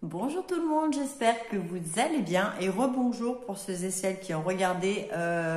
Bonjour tout le monde, j'espère que vous allez bien et rebonjour pour ceux et celles qui ont regardé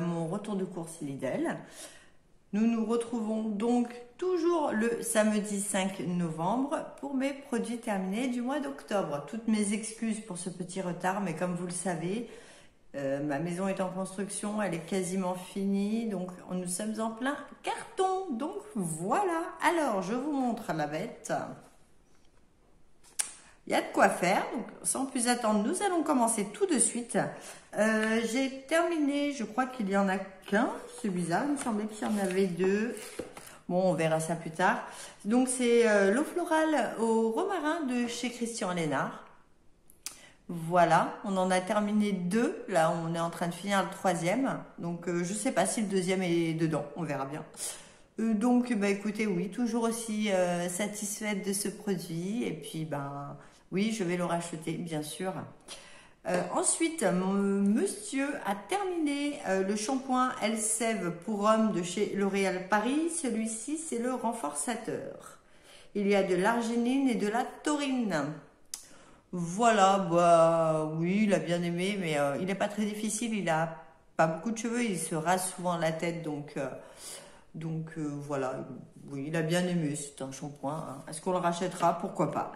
mon retour de course Lidl. Nous nous retrouvons donc toujours le samedi 5 novembre pour mes produits terminés du mois d'octobre. Toutes mes excuses pour ce petit retard, mais comme vous le savez, ma maison est en construction, elle est quasiment finie, donc nous sommes en plein carton. Donc voilà, alors je vous montre la bête. Il y a de quoi faire, donc sans plus attendre, nous allons commencer tout de suite. J'ai terminé, je crois qu'il y en a qu'un, c'est bizarre, il me semblait qu'il y en avait deux. Bon, on verra ça plus tard. Donc c'est l'eau florale au romarin de chez Christian Lénard. Voilà, on en a terminé deux, là on est en train de finir le troisième. Donc je sais pas si le deuxième est dedans, on verra bien. Donc, bah, écoutez, oui, toujours aussi satisfaite de ce produit. Et puis, ben, oui, je vais le racheter, bien sûr. Ensuite, monsieur a terminé le shampoing Elseve pour homme de chez L'Oréal Paris. Celui-ci, c'est le renforçateur. Il y a de l'arginine et de la taurine. Voilà, bah oui, il a bien aimé, mais il n'est pas très difficile. Il a pas beaucoup de cheveux, il se rase souvent la tête, donc voilà, oui, il a bien aimé, c'est un shampoing. Hein. Est-ce qu'on le rachètera? Pourquoi pas.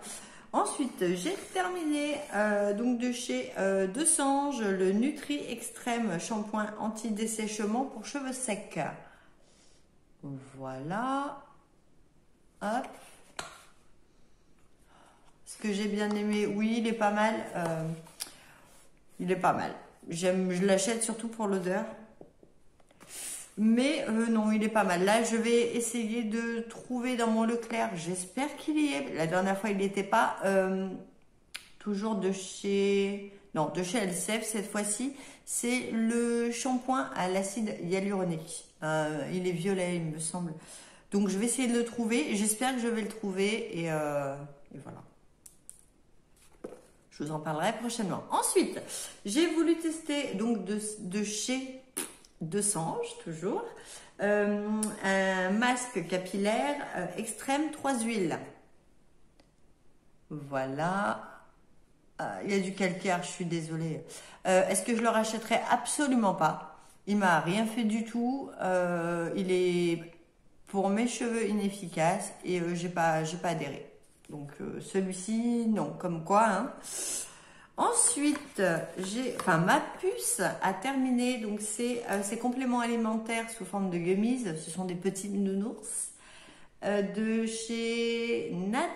Ensuite, j'ai terminé donc de chez De Sange le Nutri Extrême shampoing anti-dessèchement pour cheveux secs. Voilà. Hop. Ce que j'ai bien aimé, oui, il est pas mal. Il est pas mal. Je l'achète surtout pour l'odeur. Mais non, il est pas mal. Là, je vais essayer de trouver dans mon Leclerc. J'espère qu'il y est. La dernière fois, il n'y était pas. Toujours de chez... Non, de chez Elseve cette fois-ci. C'est le shampoing à l'acide hyaluronique. Il est violet, il me semble. Donc, je vais essayer de le trouver. J'espère que je vais le trouver. Et voilà. Je vous en parlerai prochainement. Ensuite, j'ai voulu tester donc de chez De Sange, toujours, un masque capillaire extrême 3 huiles. Voilà. Il y a du calcaire, je suis désolée. Est-ce que je le rachèterai? Absolument pas. Il m'a rien fait du tout. Il est pour mes cheveux inefficace et j'ai pas adhéré. Donc celui-ci, non, comme quoi, hein. Ensuite, ma puce a terminé. Donc c'est ces compléments alimentaires sous forme de gummies. Ce sont des petits nounours de chez Nat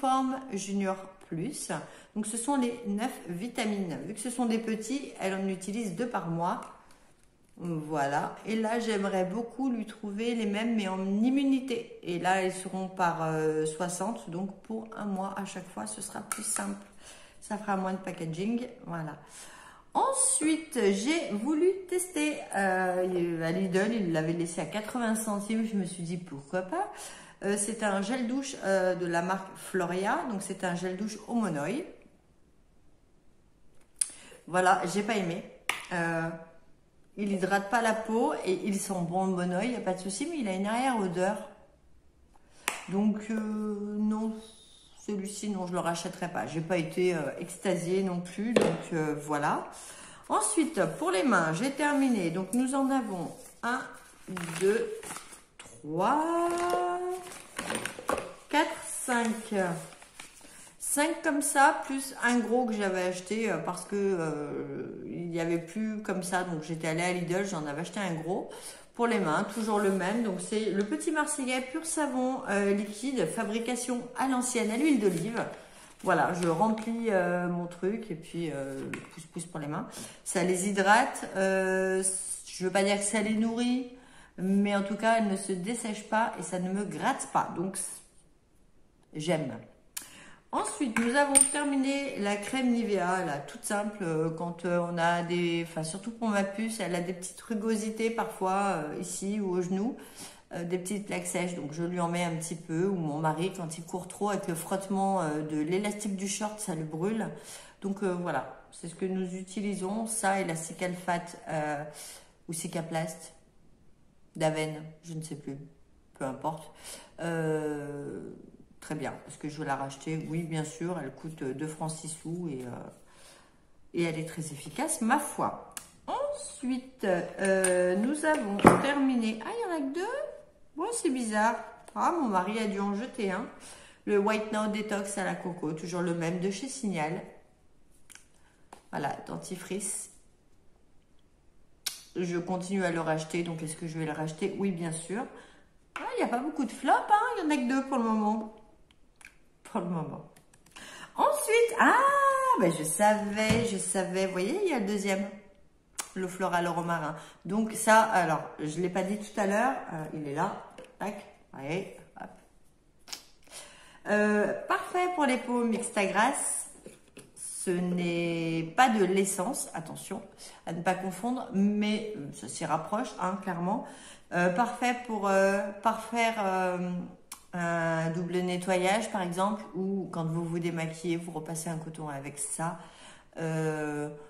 Form Junior Plus. Donc ce sont les 9 vitamines. Vu que ce sont des petits, elle en utilise 2 par mois. Voilà. Et là, j'aimerais beaucoup lui trouver les mêmes, mais en immunité. Et là, elles seront par 60. Donc pour un mois à chaque fois, ce sera plus simple. Ça fera moins de packaging. Voilà. Ensuite, j'ai voulu tester à Lidl. Il l'avait laissé à 80 centimes. Je me suis dit pourquoi pas. C'est un gel douche de la marque Floria. Donc c'est un gel douche au monoï. Voilà, j'ai pas aimé. Il hydrate pas la peau et il sent bon le monoï, il n'y a pas de souci, mais il a une arrière-odeur. Donc non, celui-ci, non, je le rachèterai pas. J'ai pas été extasiée non plus, donc voilà. Ensuite, pour les mains, j'ai terminé. Donc nous en avons 1, 2, 3, 4, 5. 5 comme ça, plus un gros que j'avais acheté parce que il n'y avait plus comme ça. Donc j'étais allée à Lidl, j'en avais acheté un gros pour les mains, toujours le même. Donc c'est le Petit Marseillais pur savon liquide, fabrication à l'ancienne à l'huile d'olive. Voilà, je remplis mon truc et puis pouce pour les mains. Ça les hydrate. Je veux pas dire que ça les nourrit, mais en tout cas, elles ne se dessèchent pas et ça ne me gratte pas. Donc j'aime. Ensuite, nous avons terminé la crème Nivea, là, toute simple, quand on a des... Enfin, surtout pour ma puce, elle a des petites rugosités parfois, ici ou au genou, des petites plaques sèches, donc je lui en mets un petit peu, ou mon mari, quand il court trop, avec le frottement de l'élastique du short, ça le brûle. Donc voilà, c'est ce que nous utilisons, ça et la Cicalfate ou Cicaplast d'Aven, je ne sais plus, peu importe. très bien. Est-ce que je vais la racheter? Oui, bien sûr. Elle coûte 2 francs 6 sous et elle est très efficace, ma foi. Ensuite, nous avons terminé. Ah, il y en a que 2? Bon, c'est bizarre. Ah, mon mari a dû en jeter un. Le White Now Detox à la coco, toujours le même de chez Signal. Voilà, dentifrice. Je continue à le racheter, donc est-ce que je vais le racheter? Oui, bien sûr. Ah, il n'y a pas beaucoup de flops, hein. Il n'y en a que 2 pour le moment. Pour le moment. Ensuite, ah, ben je savais. Vous voyez, il y a le deuxième. Le floral romarin. Donc ça, alors, je ne l'ai pas dit tout à l'heure. Il est là. Tac. Allez, hop. Parfait pour les peaux mixtes à grasse. Ce n'est pas de l'essence, attention à ne pas confondre, mais ça s'y rapproche, hein, clairement. Parfait pour faire un double nettoyage, par exemple, ou quand vous vous démaquillez, vous repassez un coton avec ça.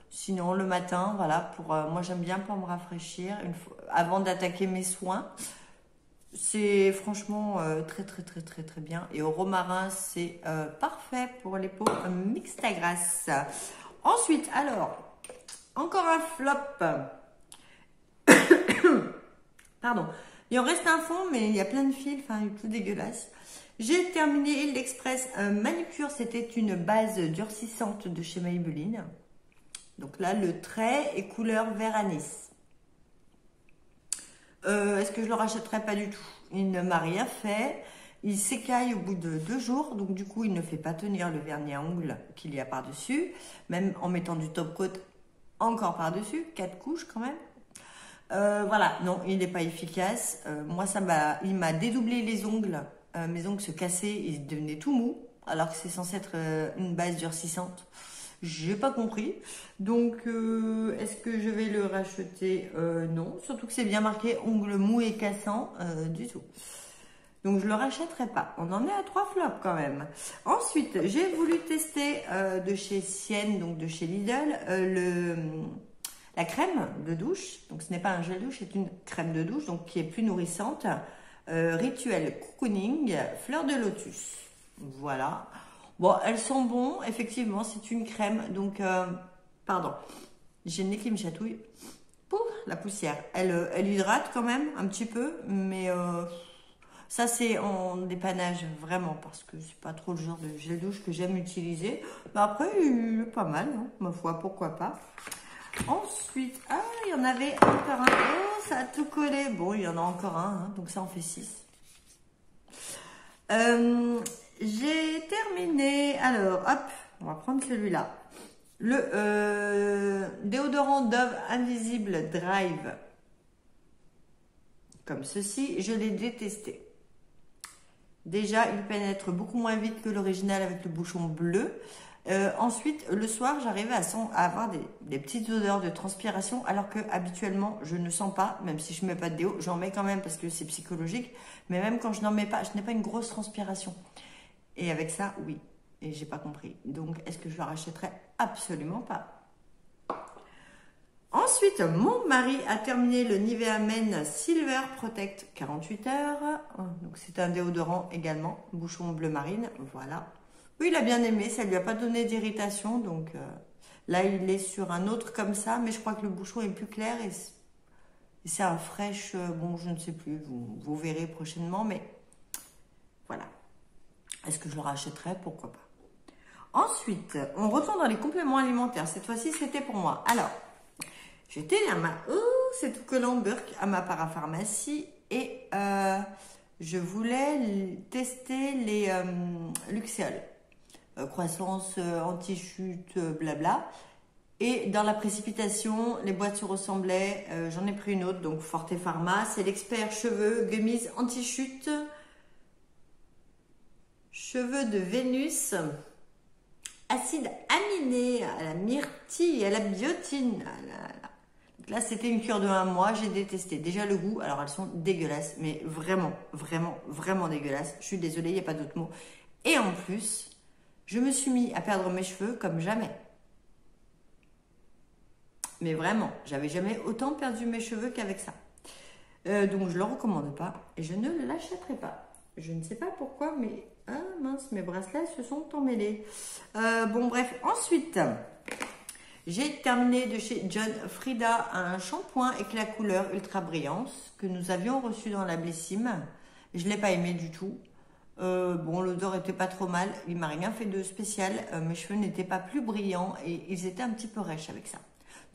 Sinon, le matin, voilà, moi j'aime bien pour me rafraîchir, avant d'attaquer mes soins. C'est franchement très bien. Et au romarin, c'est parfait pour les peaux mixtes à grasse. Ensuite, alors, encore un flop. Pardon. Il en reste un fond, mais il y a plein de fils, enfin, il est tout dégueulasse. J'ai terminé l'Express manucure. C'était une base durcissante de chez Maybelline. Donc là, le trait est couleur vert anis. Est-ce que je le rachèterai? Pas du tout. Il ne m'a rien fait. Il s'écaille au bout de 2 jours. Donc du coup, il ne fait pas tenir le vernis à ongles qu'il y a par-dessus. Même en mettant du top coat encore par-dessus. 4 couches quand même. Voilà, non, il n'est pas efficace. Moi, il m'a dédoublé les ongles. Mes ongles se cassaient, ils devenaient tout mous. Alors que c'est censé être une base durcissante. J'ai pas compris. Donc, est-ce que je vais le racheter? Non. Surtout que c'est bien marqué ongles mous et cassants du tout. Donc, je le rachèterai pas. On en est à 3 flops quand même. Ensuite, j'ai voulu tester de chez Sienne, donc de chez Lidl, la crème de douche. Donc, ce n'est pas un gel douche, c'est une crème de douche donc qui est plus nourrissante. Rituel Cocooning, fleur de lotus. Voilà. Bon, elles sont bonnes, effectivement, c'est une crème, donc, pardon, j'ai le nez qui me chatouille. Pouf, la poussière. Elle hydrate quand même, un petit peu, mais ça c'est en dépannage, vraiment, parce que c'est pas trop le genre de gel douche que j'aime utiliser. Mais après, il est pas mal, hein, ma foi, pourquoi pas. Ensuite, ah, il y en avait encore un. Oh, ça a tout collé. Bon, il y en a encore un, hein, donc ça en fait 6. J'ai terminé. Alors, hop, on va prendre celui-là. Le déodorant Dove Invisible Drive. Comme ceci, je l'ai détesté. Déjà, il pénètre beaucoup moins vite que l'original avec le bouchon bleu. Ensuite, le soir, j'arrivais à avoir des petites odeurs de transpiration, alors que habituellement, je ne sens pas, même si je ne mets pas de déo, j'en mets quand même parce que c'est psychologique. Mais même quand je n'en mets pas, je n'ai pas une grosse transpiration. Et avec ça, oui. Et j'ai pas compris. Donc, est-ce que je le rachèterai? Absolument pas. Ensuite, mon mari a terminé le Nivea Men Silver Protect 48 heures. Donc, c'est un déodorant également. Bouchon bleu marine. Voilà. Oui, il a bien aimé. Ça lui a pas donné d'irritation. Donc, là, il est sur un autre comme ça. Mais je crois que le bouchon est plus clair. Et c'est un fraîche. Bon, je ne sais plus. Vous verrez prochainement. Mais voilà. Est-ce que je le rachèterai? Pourquoi pas. Ensuite, on retourne dans les compléments alimentaires. Cette fois-ci, c'était pour moi. Alors, j'étais à ma... Oh, c'est tout collant Burke à ma parapharmacie. Et je voulais tester les Luxéol. Croissance, anti-chute, blabla. Et dans la précipitation, les boîtes se ressemblaient. J'en ai pris une autre, donc Forte Pharma. C'est l'expert cheveux, gummies, anti-chute. Cheveux de Vénus, acide aminé à la myrtille et à la biotine. Là, c'était une cure de 1 mois. J'ai détesté. Déjà le goût, alors elles sont dégueulasses, mais vraiment dégueulasses. Je suis désolée, il n'y a pas d'autre mot. Et en plus, je me suis mis à perdre mes cheveux comme jamais. Mais vraiment, j'avais jamais autant perdu mes cheveux qu'avec ça. Donc je ne le recommande pas et je ne l'achèterai pas. Je ne sais pas pourquoi, mais Ah mince, mes bracelets se sont emmêlés. Bon bref, ensuite, j'ai terminé de chez John Frieda un shampoing éclat couleur ultra brillance que nous avions reçu dans la Blissim. Je ne l'ai pas aimé du tout. Bon, l'odeur était pas trop mal. Il m'a rien fait de spécial. Mes cheveux n'étaient pas plus brillants et ils étaient un petit peu rêches avec ça.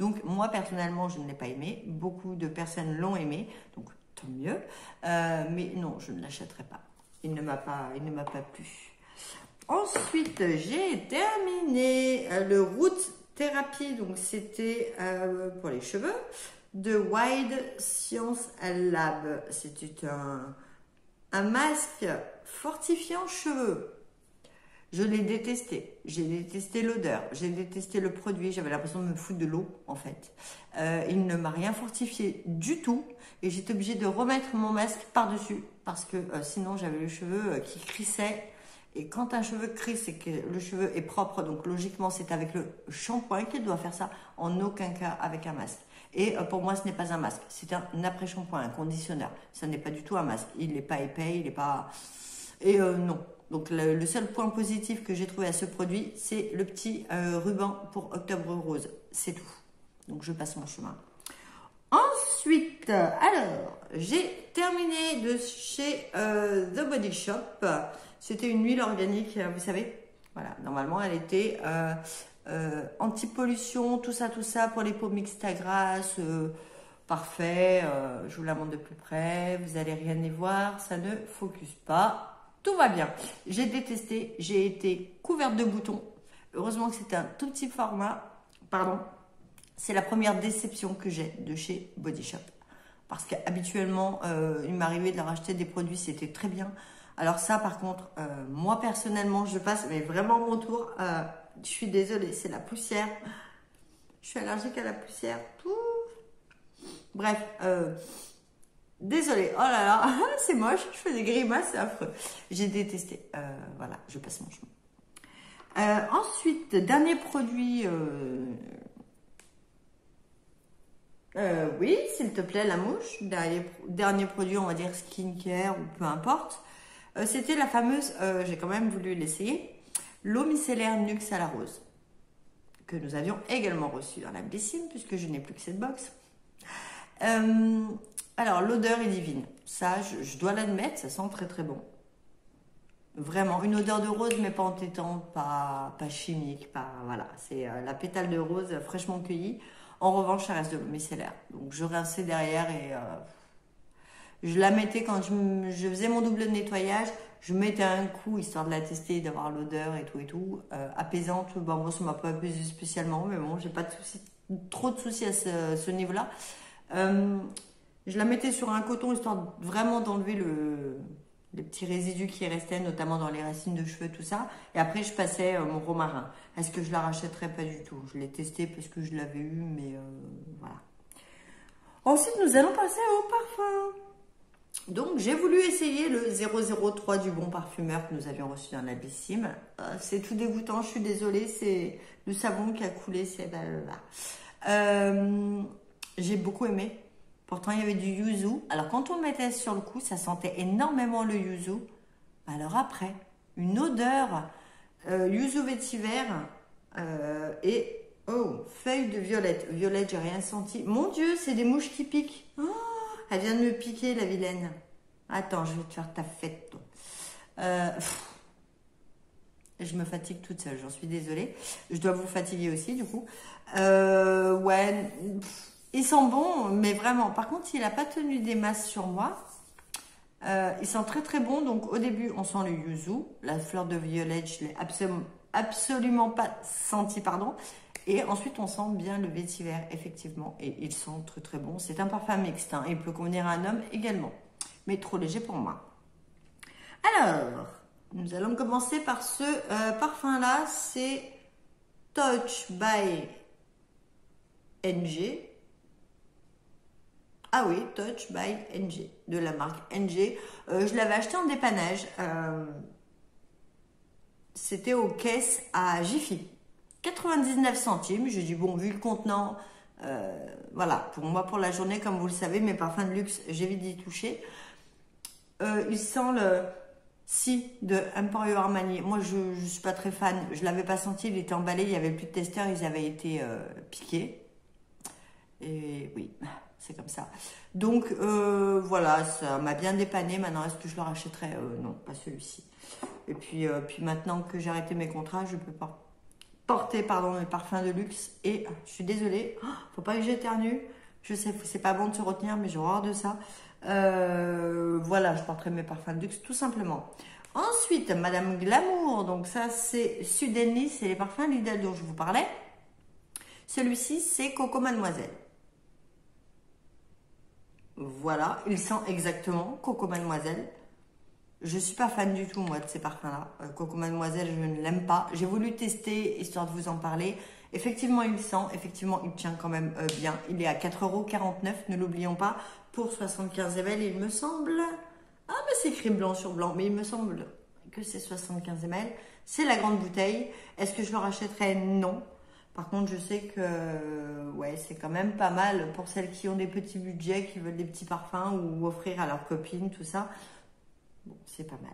Donc moi personnellement, je ne l'ai pas aimé. Beaucoup de personnes l'ont aimé, donc tant mieux. Mais non, je ne l'achèterai pas. Il ne m'a pas plu. Ensuite, j'ai terminé le Root Therapy. Donc c'était pour les cheveux de Wild Science Lab. C'était un masque fortifiant cheveux. Je l'ai détesté. J'ai détesté l'odeur. J'ai détesté le produit. J'avais l'impression de me foutre de l'eau, en fait. Il ne m'a rien fortifié du tout. Et j'étais obligée de remettre mon masque par-dessus. Parce que sinon, j'avais le cheveu qui crissait. Et quand un cheveu crisse, c'est que le cheveu est propre. Donc, logiquement, c'est avec le shampoing qu'il doit faire ça. En aucun cas avec un masque. Et pour moi, ce n'est pas un masque. C'est un après-shampoing, un conditionneur. Ça n'est pas du tout un masque. Il n'est pas épais, il n'est pas... Et non. Donc, le seul point positif que j'ai trouvé à ce produit, c'est le petit ruban pour Octobre Rose. C'est tout. Donc, je passe mon chemin. Ensuite, alors, j'ai terminé de chez The Body Shop. C'était une huile organique, vous savez. Voilà, normalement, elle était anti-pollution, tout ça, pour les peaux mixtes à grasse. Parfait, je vous la montre de plus près. Vous allez rien y voir, ça ne focus pas. Tout va bien. J'ai détesté, j'ai été couverte de boutons. Heureusement que c'était un tout petit format. Pardon. C'est la première déception que j'ai de chez Body Shop. Parce qu'habituellement, il m'arrivait de leur acheter des produits, c'était très bien. Alors ça, par contre, moi personnellement, je passe, mais vraiment mon tour. Je suis désolée, c'est la poussière. Je suis allergique à la poussière. Bref, désolée. Oh là là, c'est moche. Je fais des grimaces, c'est affreux. J'ai détesté. Voilà, je passe mon chemin. Ensuite, dernier produit. Oui, s'il te plaît, la mouche. Dernier produit, on va dire skincare ou peu importe. C'était la fameuse, j'ai quand même voulu l'essayer, l'eau micellaire Nux à la rose, que nous avions également reçue dans la Blissim, puisque je n'ai plus que cette box. Alors, l'odeur est divine. Ça, je dois l'admettre, ça sent très très bon. Vraiment, une odeur de rose, mais pas entêtante, pas chimique, pas... Voilà, c'est la pétale de rose fraîchement cueillie. En revanche, ça reste de l'eau micellaire. Donc, je rinçais derrière et... je la mettais quand je faisais mon double nettoyage, je mettais un coup histoire de la tester, d'avoir l'odeur et tout. Apaisante, bon, moi ça m'a pas apaisé spécialement, mais bon, j'ai pas de soucis, trop de soucis à ce niveau-là. Je la mettais sur un coton histoire vraiment d'enlever les petits résidus qui restaient, notamment dans les racines de cheveux, tout ça. Et après, je passais mon romarin. Est-ce que je la rachèterais? Pas du tout. Je l'ai testé parce que je l'avais eu, mais voilà. Ensuite, nous allons passer au parfum. Donc, j'ai voulu essayer le 003 du Bon Parfumeur que nous avions reçu dans la Blissim. C'est tout dégoûtant, je suis désolée, c'est le savon qui a coulé, c'est j'ai beaucoup aimé. Pourtant, il y avait du yuzu. Alors, quand on le mettait sur le cou, ça sentait énormément le yuzu. Alors après, une odeur yuzu vétiver et oh, feuille de violette. Violette, j'ai rien senti. Mon Dieu, c'est des mouches qui piquent. Oh, elle vient de me piquer, la vilaine. Attends, je vais te faire ta fête. Je me fatigue toute seule, j'en suis désolée. Je dois vous fatiguer aussi, du coup. Ouais, il sent bon, mais vraiment. Par contre, il n'a pas tenu des masses sur moi. Il sent très très bon. Donc, au début, on sent le yuzu. La fleur de violette, je ne l'ai absolument pas senti, pardon. Et ensuite, on sent bien le vétiver, effectivement. Et il sent très très bon. C'est un parfum mixte. Hein. Il peut convenir à un homme également. Mais trop léger pour moi. Alors, nous allons commencer par ce parfum-là. C'est Touch by NG. Ah oui, Touch by NG. De la marque NG. Je l'avais acheté en dépannage. C'était aux caisses à Jiffy. 99 centimes. J'ai dit, bon, vu le contenant, voilà, pour moi, pour la journée, comme vous le savez, mes parfums de luxe, j'évite d'y toucher. Il sent Si, de Emporio Armani. Moi, je ne suis pas très fan. Je ne l'avais pas senti, il était emballé, il n'y avait plus de testeurs, ils avaient été piqués. Et oui, c'est comme ça. Donc, voilà, ça m'a bien dépanné. Maintenant, est-ce que je le rachèterai? Non, pas celui-ci. Et puis maintenant que j'ai arrêté mes contrats, je ne peux pas porter mes parfums de luxe. Et je suis désolée, faut pas que j'éternue. Je sais, c'est pas bon de se retenir, mais j'ai horreur de ça. Voilà, je porterai mes parfums de luxe tout simplement. Ensuite, Madame Glamour. Donc ça, c'est Sudenly, c'est les parfums Lidl dont je vous parlais. Celui-ci, c'est Coco Mademoiselle. Voilà, il sent exactement Coco Mademoiselle. Je suis pas fan du tout, moi, de ces parfums-là. Coco Mademoiselle, je ne l'aime pas. J'ai voulu tester, histoire de vous en parler. Effectivement, il sent. Effectivement, il tient quand même bien. Il est à 4,49 €, ne l'oublions pas. Pour 75 ml, il me semble... Ah, mais c'est écrit blanc sur blanc. Mais il me semble que c'est 75 ml. C'est la grande bouteille. Est-ce que je le rachèterai? Non. Par contre, je sais que ouais, c'est quand même pas mal pour celles qui ont des petits budgets, qui veulent des petits parfums ou offrir à leurs copines, tout ça. Bon, c'est pas mal.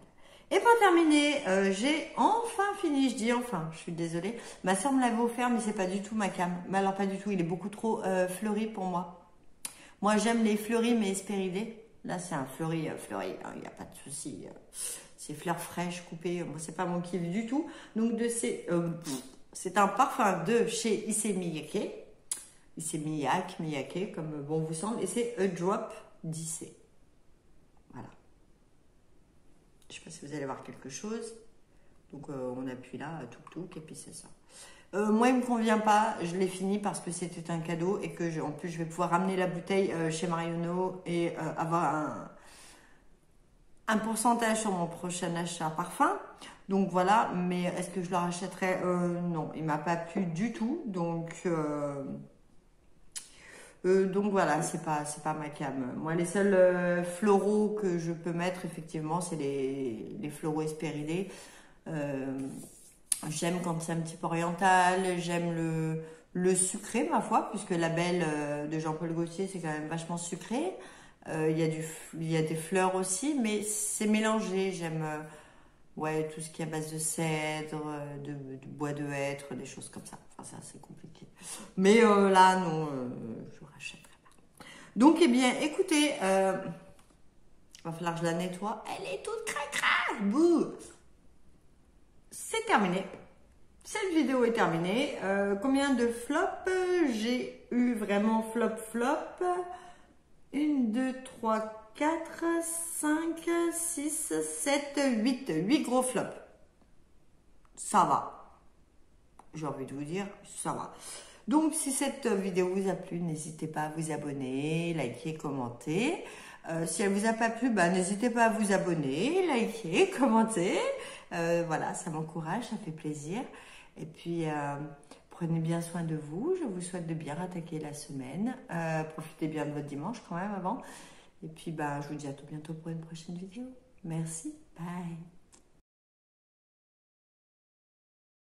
Et pour terminer, j'ai enfin fini. Je dis enfin, je suis désolée. Ma soeur me l'avait offert, mais c'est pas du tout ma cam. Mais alors pas du tout, il est beaucoup trop fleuri pour moi. Moi, j'aime les fleuris, mais espéridés. Là, c'est un fleuri, il n'y a pas de souci. C'est fleurs fraîches coupées. Moi, c'est pas mon kiff du tout. Donc, c'est un parfum de chez Issey Miyake. Issey Miyake, comme bon vous semble. Et c'est A Drop d'Issey. Voilà. Je ne sais pas si vous allez voir quelque chose. Donc, on appuie là, tout, et puis c'est ça. Moi, il ne me convient pas. Je l'ai fini parce que c'était un cadeau et que, en plus, je vais pouvoir ramener la bouteille chez Marionneau et avoir un pourcentage sur mon prochain achat parfum. Donc voilà, mais est-ce que je le rachèterai? Non, il m'a pas plu du tout. Donc voilà, c'est pas ma cam. Moi, les seuls floraux que je peux mettre, effectivement, c'est les floraux espéridés. J'aime quand c'est un petit peu oriental, j'aime le sucré, ma foi, puisque la belle de Jean-Paul Gaultier, c'est quand même vachement sucré. Il y a des fleurs aussi, mais c'est mélangé. J'aime ouais, tout ce qui est à base de cèdre, de bois de hêtre, des choses comme ça. Enfin, ça, c'est compliqué. Mais là, non, je ne rachèterai pas. Donc, eh bien, écoutez, va falloir que je la nettoie. Elle est toute cracra. Bouh. C'est terminé. Cette vidéo est terminée. Combien de flops? J'ai eu vraiment flop. 1, 2, 3, 4, 5, 6, 7, 8. 8 gros flops. Ça va. J'ai envie de vous dire, ça va. Donc, si cette vidéo vous a plu, n'hésitez pas à vous abonner, liker, commenter. Si elle vous a pas plu, n'hésitez pas à vous abonner, liker, commenter. Voilà, ça m'encourage, ça fait plaisir. Et puis, prenez bien soin de vous. Je vous souhaite de bien attaquer la semaine. Profitez bien de votre dimanche quand même avant. Et puis, je vous dis à tout bientôt pour une prochaine vidéo. Merci. Bye.